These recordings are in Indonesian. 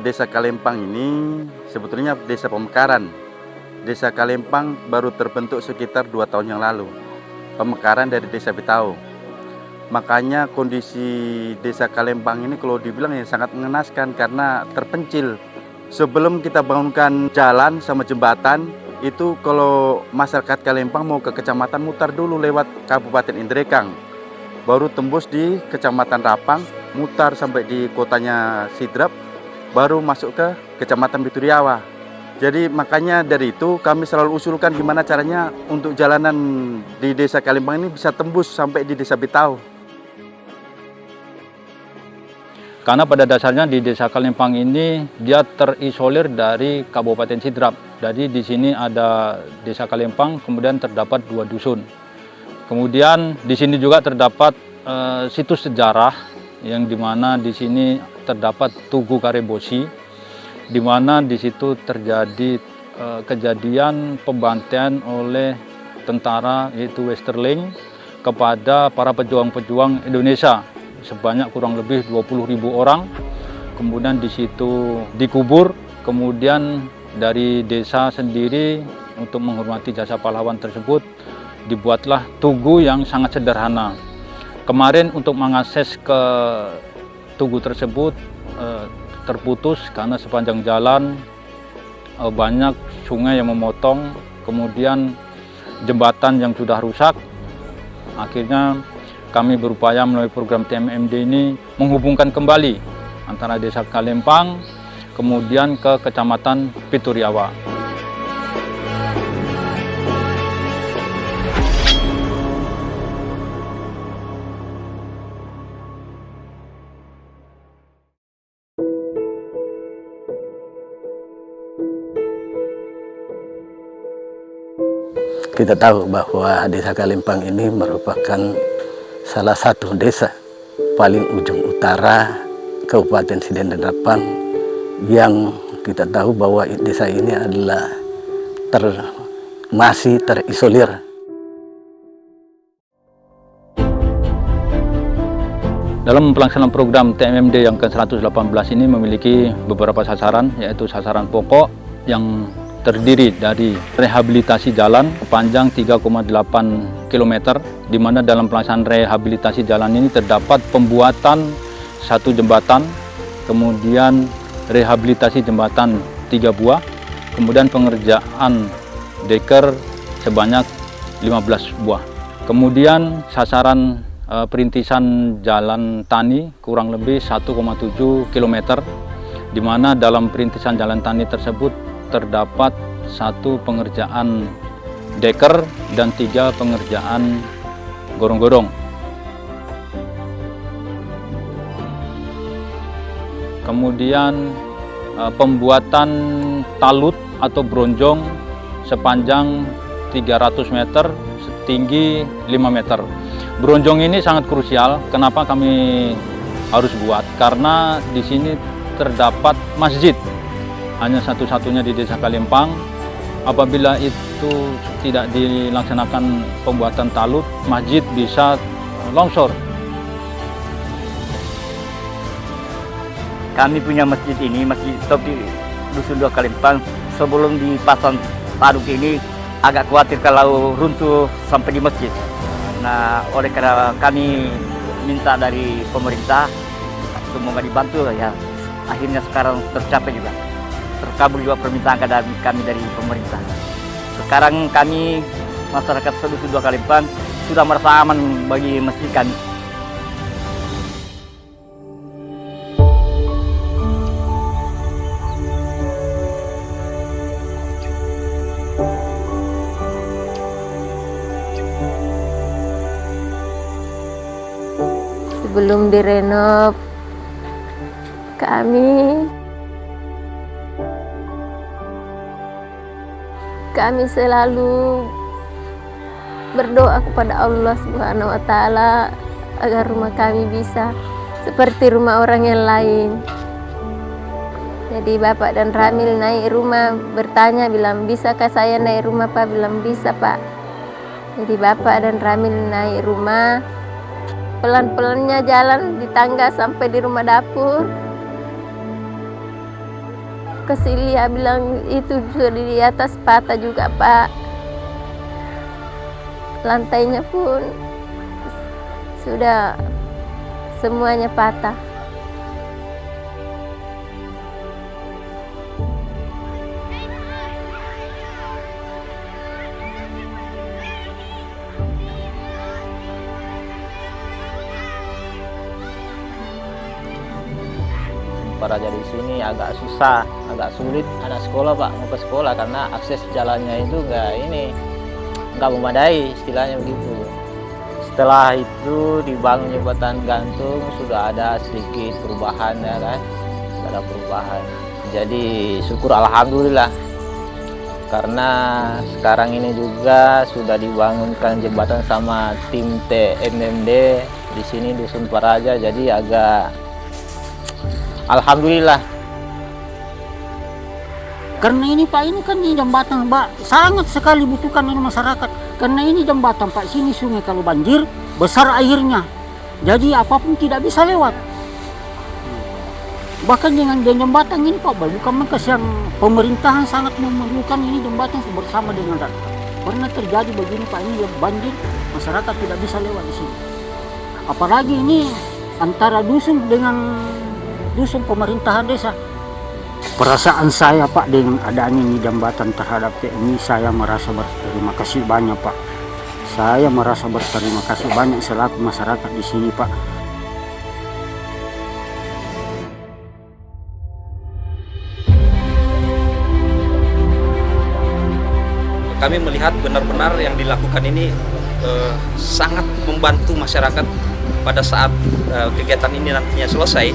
Desa Kalempang ini sebetulnya desa pemekaran. Desa Kalempang baru terbentuk sekitar 2 tahun yang lalu. Pemekaran dari Desa Betau. Makanya kondisi Desa Kalempang ini kalau dibilang ya sangat mengenaskan karena terpencil. Sebelum kita bangunkan jalan sama jembatan, itu kalau masyarakat Kalempang mau ke kecamatan mutar dulu lewat Kabupaten Indrekang. Baru tembus di Kecamatan Rapang, mutar sampai di kotanya Sidrap, baru masuk ke Kecamatan Bituriawa. Jadi makanya dari itu kami selalu usulkan gimana caranya untuk jalanan di Desa Kalempang ini bisa tembus sampai di Desa Betau. Karena pada dasarnya di Desa Kalempang ini dia terisolir dari Kabupaten Sidrap. Jadi di sini ada Desa Kalempang, kemudian terdapat 2 dusun. Kemudian di sini juga terdapat situs sejarah yang dimana di sini terdapat Tugu Karebosi, di mana di situ terjadi kejadian pembantaian oleh tentara yaitu Westerling kepada para pejuang-pejuang Indonesia sebanyak kurang lebih 20.000 orang. Kemudian di situ dikubur. Kemudian dari desa sendiri untuk menghormati jasa pahlawan tersebut dibuatlah tugu yang sangat sederhana. Kemarin untuk mengakses ke tugu tersebut terputus karena sepanjang jalan banyak sungai yang memotong, kemudian jembatan yang sudah rusak. Akhirnya kami berupaya melalui program TMMD ini menghubungkan kembali antara Desa Kalempang kemudian ke Kecamatan Bituriawa. Kita tahu bahwa Desa Kalempang ini merupakan salah satu desa paling ujung utara Kabupaten Siden dan Rapang yang kita tahu bahwa desa ini adalah masih terisolir. Dalam pelaksanaan program TMMD yang ke-118 ini memiliki beberapa sasaran, yaitu sasaran pokok yang terdiri dari rehabilitasi jalan sepanjang 3,8 km, di mana dalam pelaksanaan rehabilitasi jalan ini terdapat pembuatan 1 jembatan, kemudian rehabilitasi jembatan 3 buah, kemudian pengerjaan deker sebanyak 15 buah. Kemudian sasaran perintisan jalan tani kurang lebih 1,7 km, di mana dalam perintisan jalan tani tersebut terdapat 1 pengerjaan deker dan 3 pengerjaan gorong-gorong. Kemudian pembuatan talut atau bronjong sepanjang 300 meter, setinggi 5 meter. Bronjong ini sangat krusial. Kenapa kami harus buat? Karena di sini terdapat masjid, hanya satu-satunya di Desa Kalempang. Apabila itu tidak dilaksanakan pembuatan talut, masjid bisa longsor. Kami punya masjid ini, Masjid Top di Dusun 2 Kalempang. Sebelum dipasang paduk ini agak khawatir kalau runtuh sampai di masjid. Nah, oleh karena kami minta dari pemerintah semoga dibantu ya, akhirnya sekarang tercapai juga. Terkabul juga permintaan kami dari pemerintah. Sekarang kami masyarakat Dusun 2 Kalempang sudah merasa aman bagi masjid kami. Sebelum direnov, kami selalu berdoa kepada Allah Subhanahu wa Ta'ala agar rumah kami bisa seperti rumah orang yang lain. Jadi Bapak dan Ramil naik rumah bertanya, bilang, bisakah saya naik rumah Pak? Bilang, bisa Pak. Jadi Bapak dan Ramil naik rumah, pelan-pelannya jalan di tangga sampai di rumah dapur. ke Silia bilang itu sudah di atas patah juga Pak. Lantainya pun sudah semuanya patah. Praja di sini agak susah, agak sulit anak sekolah Pak mau ke sekolah karena akses jalannya itu nggak memadai, istilahnya begitu. Setelah itu dibangun jembatan gantung sudah ada sedikit perubahan ya kan, sudah ada perubahan. Jadi syukur alhamdulillah karena sekarang ini juga sudah dibangunkan jembatan sama tim TMMD di sini Dusun Praja, jadi agak alhamdulillah. Karena ini Pak, ini kan di jembatan Pak, sangat sekali butuhkan ini masyarakat. Karena ini jembatan Pak, sini sungai kalau banjir besar airnya, jadi apapun tidak bisa lewat. Bahkan dengan jembatan ini Pak, bukan Mengkes yang pemerintahan sangat memerlukan ini jembatan bersama dengan rakyat. Karena terjadi begini Pak, ini banjir, masyarakat tidak bisa lewat di sini. Apalagi ini antara dusun dengan dusun pemerintahan desa. Perasaan saya Pak dengan adanya ini jembatan terhadap TNI, saya merasa berterima kasih banyak Pak. Saya merasa berterima kasih banyak selaku masyarakat di sini Pak. Kami melihat benar-benar yang dilakukan ini sangat membantu masyarakat pada saat kegiatan ini nantinya selesai,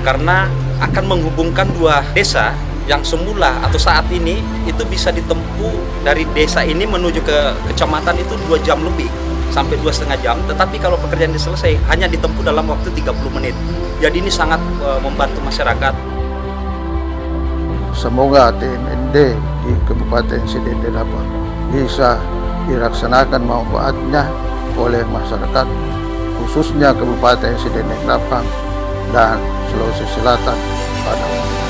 karena akan menghubungkan dua desa yang semula atau saat ini itu bisa ditempuh dari desa ini menuju ke kecamatan itu 2 jam lebih sampai 2,5 jam, tetapi kalau pekerjaan ini selesai hanya ditempuh dalam waktu 30 menit. Jadi ini sangat membantu masyarakat. Semoga TMMD di Kabupaten Sidenderapan bisa dilaksanakan manfaatnya oleh masyarakat, khususnya Kabupaten Sidenderapan dan Sulawesi Selatan pada umumnya.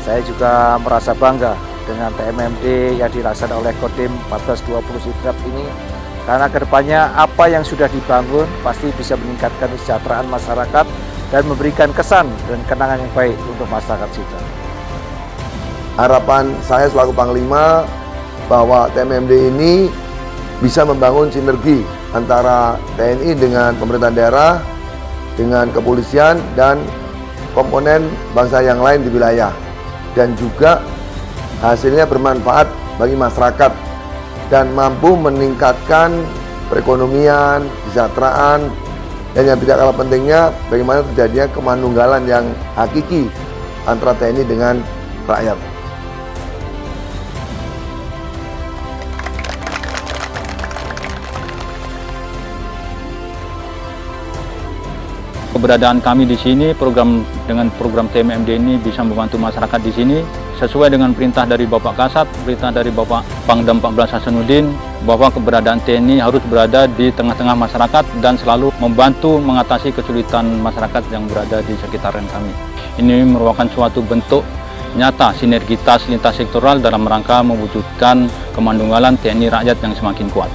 Saya juga merasa bangga dengan TMMD yang dilaksanakan oleh Kodim 1420 Sidrap ini, karena kedepannya apa yang sudah dibangun pasti bisa meningkatkan kesejahteraan masyarakat dan memberikan kesan dan kenangan yang baik untuk masyarakat Sidrap. Harapan saya selaku Panglima bahwa TMMD ini bisa membangun sinergi antara TNI dengan pemerintahan daerah, dengan kepolisian dan komponen bangsa yang lain di wilayah, dan juga hasilnya bermanfaat bagi masyarakat dan mampu meningkatkan perekonomian, kesejahteraan, dan yang tidak kalah pentingnya bagaimana terjadinya kemanunggalan yang hakiki antara TNI dengan rakyat. Keberadaan kami di sini dengan program TMMD ini bisa membantu masyarakat di sini sesuai dengan perintah dari Bapak Kasat, perintah dari Bapak Pangdam 14 Hasanuddin, bahwa keberadaan TNI harus berada di tengah-tengah masyarakat dan selalu membantu mengatasi kesulitan masyarakat yang berada di sekitaran kami. Ini merupakan suatu bentuk nyata sinergitas lintas sektoral dalam rangka mewujudkan kemandunggalan TNI rakyat yang semakin kuat.